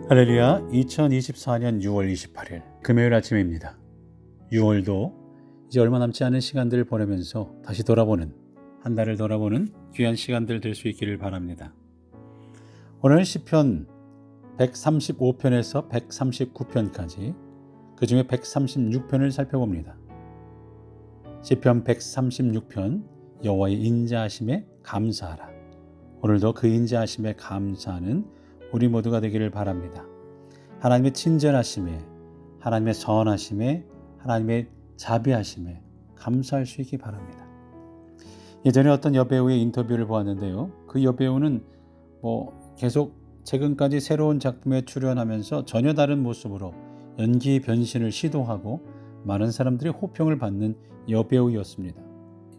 할렐루야. 2024년 6월 28일 금요일 아침입니다. 6월도 이제 얼마 남지 않은 시간들을 보내면서 다시 돌아보는, 한 달을 돌아보는 귀한 시간들 될 수 있기를 바랍니다. 오늘은 시편 135편에서 139편까지 그 중에 136편을 살펴봅니다. 시편 136편 여호와의 인자하심에 감사하라. 오늘도 그 인자하심에 감사하는 우리 모두가 되기를 바랍니다. 하나님의 친절하심에, 하나님의 선하심에, 하나님의 자비하심에 감사할 수 있기 바랍니다. 예전에 어떤 여배우의 인터뷰를 보았는데요. 그 여배우는 계속 최근까지 새로운 작품에 출연하면서 전혀 다른 모습으로 연기 변신을 시도하고 많은 사람들이 호평을 받는 여배우였습니다.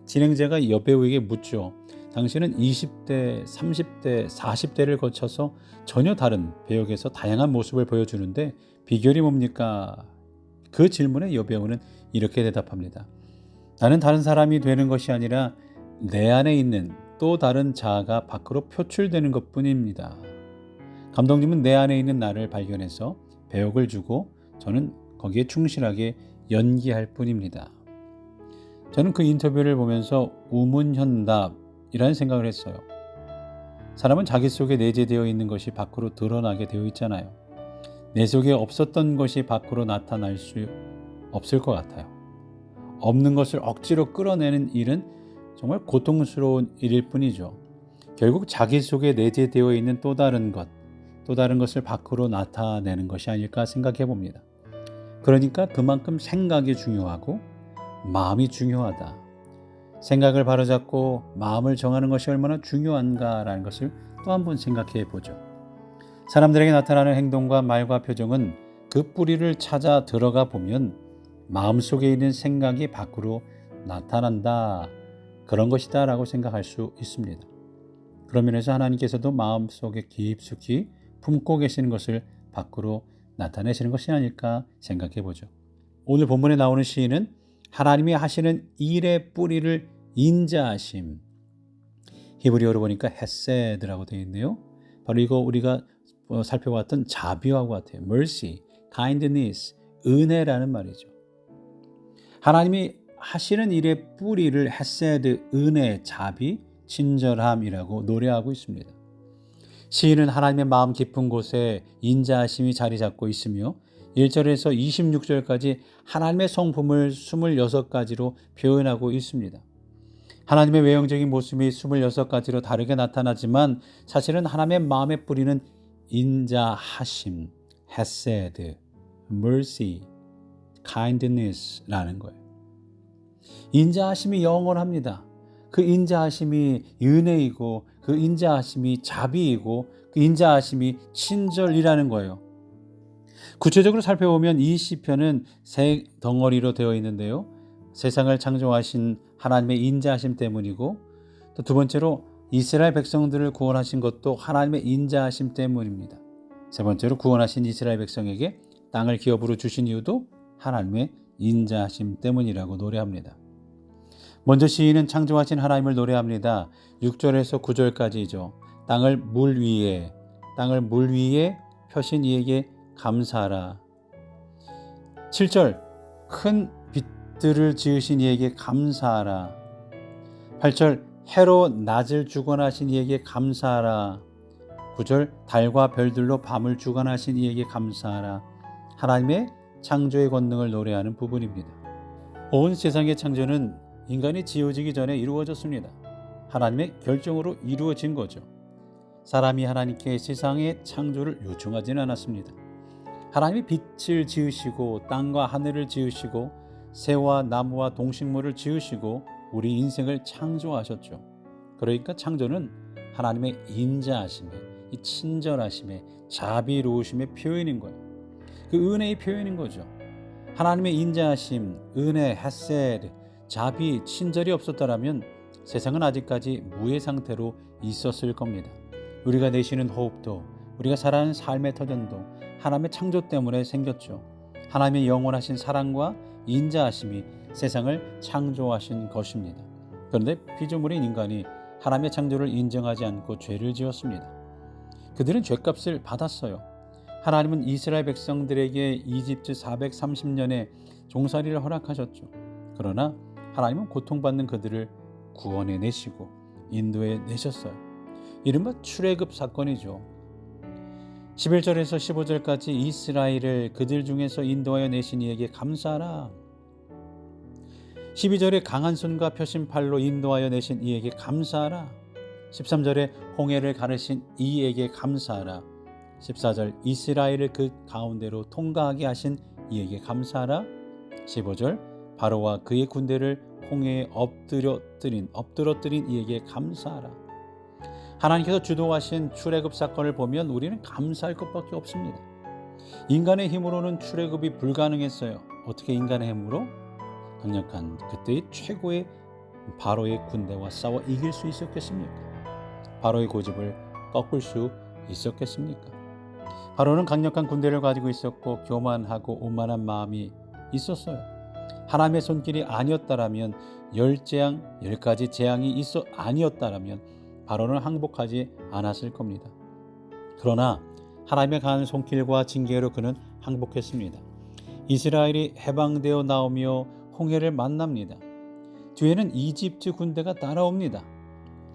진행자가 여배우에게 묻죠. 당신은 20대, 30대, 40대를 거쳐서 전혀 다른 배역에서 다양한 모습을 보여주는데 비결이 뭡니까? 그 질문에 여배우는 이렇게 대답합니다. 나는 다른 사람이 되는 것이 아니라 내 안에 있는 또 다른 자아가 밖으로 표출되는 것뿐입니다. 감독님은 내 안에 있는 나를 발견해서 배역을 주고 저는 거기에 충실하게 연기할 뿐입니다. 저는 그 인터뷰를 보면서 우문현답이라는 생각을 했어요. 사람은 자기 속에 내재되어 있는 것이 밖으로 드러나게 되어 있잖아요. 내 속에 없었던 것이 밖으로 나타날 수 없을 것 같아요. 없는 것을 억지로 끌어내는 일은 정말 고통스러운 일일 뿐이죠. 결국 자기 속에 내재되어 있는 또 다른 것을 밖으로 나타내는 것이 아닐까 생각해 봅니다. 그러니까 그만큼 생각이 중요하고 마음이 중요하다. 생각을 바로잡고 마음을 정하는 것이 얼마나 중요한가라는 것을 또 한번 생각해 보죠. 사람들에게 나타나는 행동과 말과 표정은 그 뿌리를 찾아 들어가 보면 마음속에 있는 생각이 밖으로 나타난다. 그런 것이다 라고 생각할 수 있습니다. 그런 면에서 하나님께서도 마음속에 깊숙이 품고 계시는 것을 밖으로 나타내시는 것이 아닐까 생각해 보죠. 오늘 본문에 나오는 시인은 하나님이 하시는 일의 뿌리를 인자하심, 히브리어로 보니까 헤세드라고 되어 있네요. 바로 이거 우리가 살펴봤던 자비와 같아요. mercy, kindness, 은혜라는 말이죠. 하나님이 하시는 일의 뿌리를 헤세드, 은혜, 자비, 친절함이라고 노래하고 있습니다. 시인은 하나님의 마음 깊은 곳에 인자하심이 자리 잡고 있으며 1절에서 26절까지 하나님의 성품을 26가지로 표현하고 있습니다. 하나님의 외형적인 모습이 26가지로 다르게 나타나지만 사실은 하나님의 마음의 뿌리는 인자하심, 헤세드, mercy, kindness라는 거예요. 인자하심이 영원합니다. 그 인자하심이 은혜이고 그 인자하심이 자비이고 그 인자하심이 친절이라는 거예요. 구체적으로 살펴보면 이 시편은 세 덩어리로 되어 있는데요. 세상을 창조하신 하나님의 인자하심 때문이고 또 두 번째로 이스라엘 백성들을 구원하신 것도 하나님의 인자하심 때문입니다. 세 번째로 구원하신 이스라엘 백성에게 땅을 기업으로 주신 이유도 하나님의 인자하심 때문이라고 노래합니다. 먼저 시인은 창조하신 하나님을 노래합니다. 6절에서 9절까지죠. 땅을 물 위에 펴신 이에게 감사하라. 7절 큰 빛들을 지으신 이에게 감사하라. 8절 해로 낮을 주관하신 이에게 감사하라. 9절 달과 별들로 밤을 주관하신 이에게 감사하라. 하나님의 창조의 권능을 노래하는 부분입니다. 온 세상의 창조는 인간이 지어지기 전에 이루어졌습니다. 하나님의 결정으로 이루어진 거죠. 사람이 하나님께 세상의 창조를 요청하지는 않았습니다. 하나님이 빛을 지으시고 땅과 하늘을 지으시고 새와 나무와 동식물을 지으시고 우리 인생을 창조하셨죠. 그러니까 창조는 하나님의 인자하심에, 이 친절하심에, 자비로우심의 표현인 거예요. 그 은혜의 표현인 거죠. 하나님의 인자하심, 은혜, 헤세드, 자비, 친절이 없었더라면 세상은 아직까지 무의 상태로 있었을 겁니다. 우리가 내쉬는 호흡도, 우리가 살아가는 삶의 터전도 하나님의 창조 때문에 생겼죠. 하나님의 영원하신 사랑과 인자하심이 세상을 창조하신 것입니다. 그런데 피조물인 인간이 하나님의 창조를 인정하지 않고 죄를 지었습니다. 그들은 죄값을 받았어요. 하나님은 이스라엘 백성들에게 이집트 430년의 종살이를 허락하셨죠. 그러나 하나님은 고통받는 그들을 구원해 내시고 인도해 내셨어요. 이른바 출애굽 사건이죠. 11절에서 15절까지 이스라엘을 그들 중에서 인도하여 내신 이에게 감사하라. 12절에 강한 손과 펴신 팔로 인도하여 내신 이에게 감사하라. 13절에 홍해를 가르신 이에게 감사하라. 14절 이스라엘을 그 가운데로 통과하게 하신 이에게 감사하라. 15절 바로와 그의 군대를 홍해에 엎드러뜨린 이에게 감사하라. 하나님께서 주도하신 출애굽 사건을 보면 우리는 감사할 것밖에 없습니다. 인간의 힘으로는 출애굽이 불가능했어요. 어떻게 인간의 힘으로? 강력한 그때의 최고의 바로의 군대와 싸워 이길 수 있었겠습니까? 바로의 고집을 꺾을 수 있었겠습니까? 바로는 강력한 군대를 가지고 있었고 교만하고 오만한 마음이 있었어요. 하나님의 손길이 아니었다라면 열 가지 재앙이 아니었다라면 바로는 항복하지 않았을 겁니다. 그러나 하나님의 강한 손길과 징계로 그는 항복했습니다. 이스라엘이 해방되어 나오며 홍해를 만납니다. 뒤에는 이집트 군대가 따라옵니다.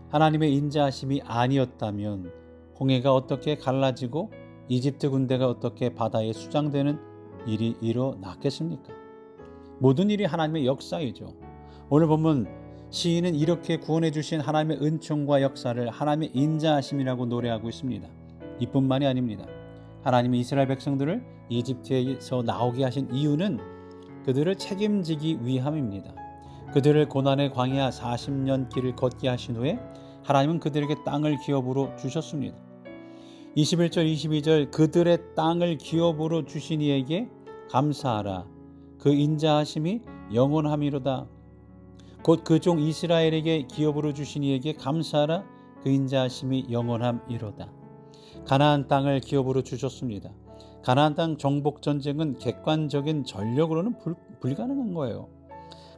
하나님의 인자하심이 아니었다면 홍해가 어떻게 갈라지고 이집트 군대가 어떻게 바다에 수장되는 일이 일어났겠습니까? 모든 일이 하나님의 역사이죠. 오늘 보면 시인은 이렇게 구원해 주신 하나님의 은총과 역사를 하나님의 인자하심이라고 노래하고 있습니다. 이뿐만이 아닙니다. 하나님이 이스라엘 백성들을 이집트에서 나오게 하신 이유는 그들을 책임지기 위함입니다. 그들을 고난의 광야 40년 길을 걷게 하신 후에 하나님은 그들에게 땅을 기업으로 주셨습니다. 21절 22절 그들의 땅을 기업으로 주신 이에게 감사하라. 그 인자하심이 영원함이로다. 곧 그 종 이스라엘에게 기업으로 주신 이에게 감사하라. 그 인자하심이 영원함이로다. 가나안 땅을 기업으로 주셨습니다. 가나안 땅 정복 전쟁은 객관적인 전력으로는 불가능한 거예요.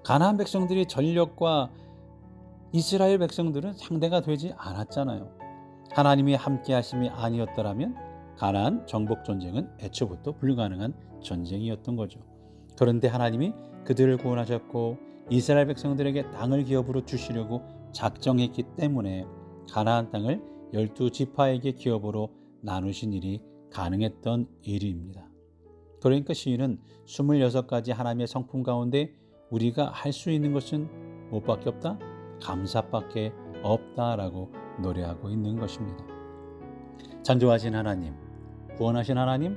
가나안 백성들이 전력과 이스라엘 백성들은 상대가 되지 않았잖아요. 하나님이 함께 하심이 아니었더라면 가나안 정복 전쟁은 애초부터 불가능한 전쟁이었던 거죠. 그런데 하나님이 그들을 구원하셨고 이스라엘 백성들에게 땅을 기업으로 주시려고 작정했기 때문에 가나안 땅을 12지파에게 기업으로 나누신 일이 가능했던 일입니다. 그러니까 시인은 26가지 하나님의 성품 가운데 우리가 할 수 있는 것은 무엇밖에 없다? 감사밖에 없다라고 노래하고 있는 것입니다. 창조하신 하나님, 구원하신 하나님,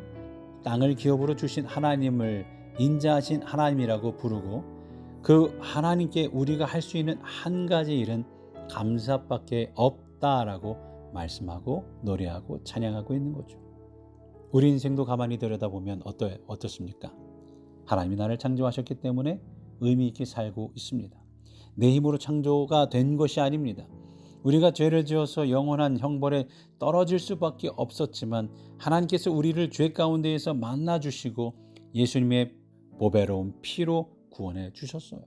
땅을 기업으로 주신 하나님을 인자하신 하나님이라고 부르고 그 하나님께 우리가 할 수 있는 한 가지 일은 감사밖에 없다라고 말씀하고 노래하고 찬양하고 있는 거죠. 우리 인생도 가만히 들여다보면 어떻습니까? 하나님이 나를 창조하셨기 때문에 의미 있게 살고 있습니다. 내 힘으로 창조가 된 것이 아닙니다. 우리가 죄를 지어서 영원한 형벌에 떨어질 수밖에 없었지만 하나님께서 우리를 죄 가운데에서 만나주시고 예수님의 보배로운 피로 구원해 주셨어요.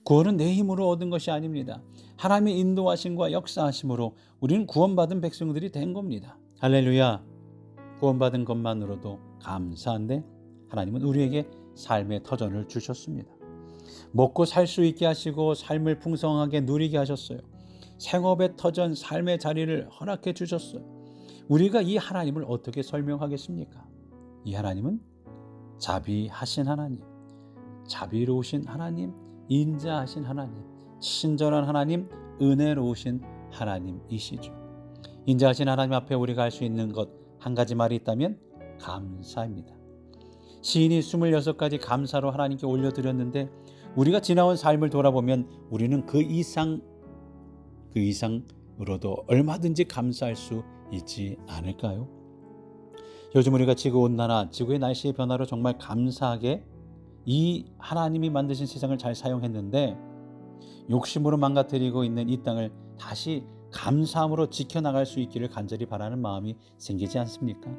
구원은 내 힘으로 얻은 것이 아닙니다. 하나님의 인도하심과 역사하심으로 우리는 구원받은 백성들이 된 겁니다. 할렐루야. 구원받은 것만으로도 감사한데 하나님은 우리에게 삶의 터전을 주셨습니다. 먹고 살 수 있게 하시고 삶을 풍성하게 누리게 하셨어요. 생업의 터전, 삶의 자리를 허락해 주셨어요. 우리가 이 하나님을 어떻게 설명하겠습니까? 이 하나님은 자비하신 하나님, 자비로우신 하나님, 인자하신 하나님, 친절한 하나님, 은혜로우신 하나님이시죠. 인자하신 하나님 앞에 우리가 할 수 있는 것 한 가지 말이 있다면 감사입니다. 시인이 26가지 감사로 하나님께 올려드렸는데 우리가 지나온 삶을 돌아보면 우리는 그 이상으로도 얼마든지 감사할 수 있지 않을까요? 요즘 우리가 지구온난화, 지구의 날씨의 변화로 정말 감사하게 이 하나님이 만드신 세상을 잘 사용했는데 욕심으로 망가뜨리고 있는 이 땅을 다시 감사함으로 지켜나갈 수 있기를 간절히 바라는 마음이 생기지 않습니까?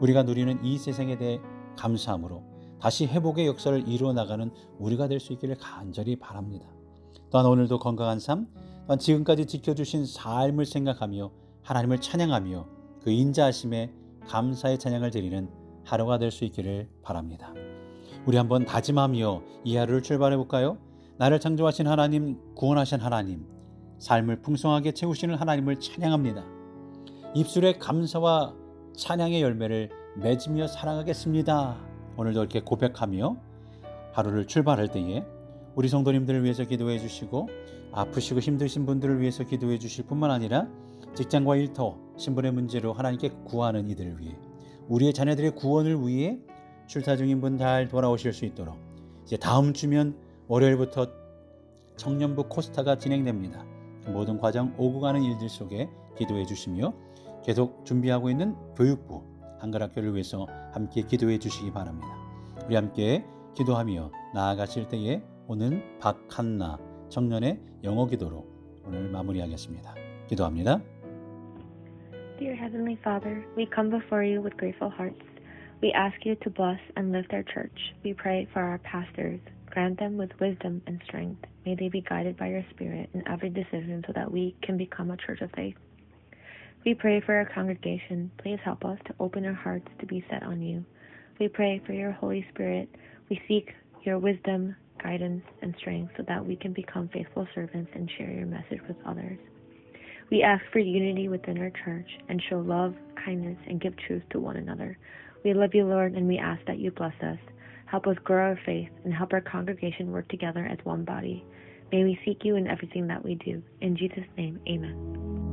우리가 누리는 이 세상에 대해 감사함으로 다시 회복의 역사를 이루어 나가는 우리가 될 수 있기를 간절히 바랍니다. 또한 오늘도 건강한 삶, 또한 지금까지 지켜주신 삶을 생각하며 하나님을 찬양하며 그 인자하심에 감사의 찬양을 드리는 하루가 될 수 있기를 바랍니다. 우리 한번 다짐하며 이 하루를 출발해 볼까요? 나를 창조하신 하나님, 구원하신 하나님, 삶을 풍성하게 채우시는 하나님을 찬양합니다. 입술에 감사와 찬양의 열매를 맺으며 살아가겠습니다. 오늘도 이렇게 고백하며 하루를 출발할 때에 우리 성도님들을 위해서 기도해 주시고 아프시고 힘드신 분들을 위해서 기도해 주실 뿐만 아니라 직장과 일터, 신분의 문제로 하나님께 구하는 이들을 위해 우리의 자녀들의 구원을 위해 출타 중인 분 잘 돌아오실 수 있도록 이제 다음 주면 월요일부터 청년부 코스타가 진행됩니다. 모든 과정 오고 가는 일들 속에 기도해 주시며 계속 준비하고 있는 교육부 한글학교를 위해서 함께 기도해 주시기 바랍니다. 우리 함께 기도하며 나아가실 때에 오는 박한나 청년의 영어 기도로 오늘 마무리하겠습니다. 기도합니다. Dear Heavenly Father, we come before you with grateful hearts. We ask you to bless and lift our church. We pray for our pastors. Grant them with wisdom and strength. May they be guided by your Spirit in every decision so that we can become a church of faith. We pray for our congregation. Please help us to open our hearts to be set on you. We pray for your Holy Spirit. We seek your wisdom, guidance, and strength so that we can become faithful servants and share your message with others. We ask for unity within our church and show love, kindness, and give truth to one another. We love you, Lord, and we ask that you bless us. Help us grow our faith and help our congregation work together as one body. May we seek you in everything that we do. In Jesus' name, amen.